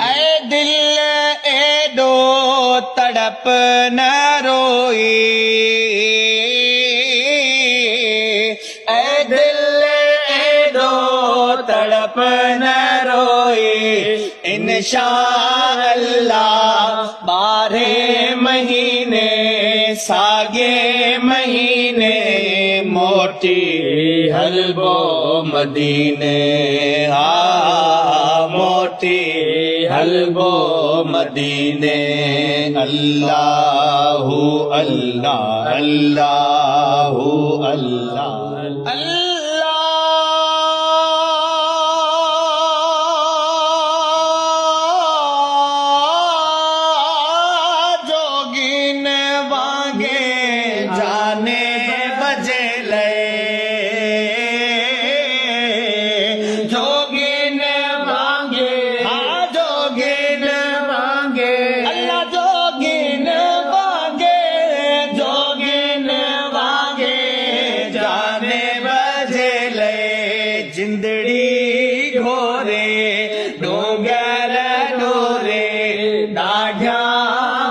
ऐ दिल एडो तड़प न रोई, ऐ दिल एडो तड़प न रोई, इंशाअल्लाह 12 महीने सागे महीने मोटी हलबो मदीने, मोटी हलबो मदीने। अल्लाहु अल्लाह अल्लाहु अल्लाह अल्लाह जोगिन वांगे जाने बजे ले, जोगिन वांगे जोगिन वांगे अल्लाह जोगिन वांगे, जोगिन वांगे जाने बजे ले। जिंदड़ी घोरे डोंगर डोरे डाढ़ा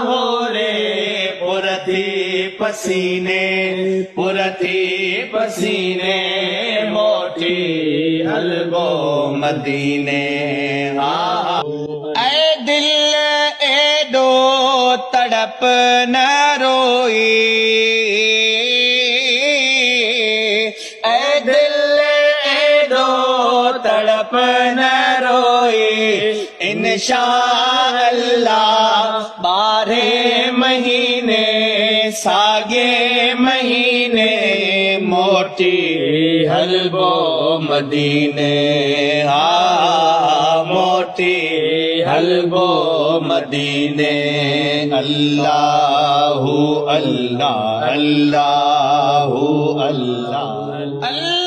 हो रे, पुरथी पसीने पुरथी पसीने मोटी हलबो मदीने। ऐ दिल एडो तड़प न रोई, ऐ दिल एडो तड़प न रोई, इंशाअल्लाह 12 महीने सागे महीने मोटी हलबो मदीने, मोटी हलबो मदीने। अल्लाहु अल्लाह अल्लाहु अल्लाह अल्लाह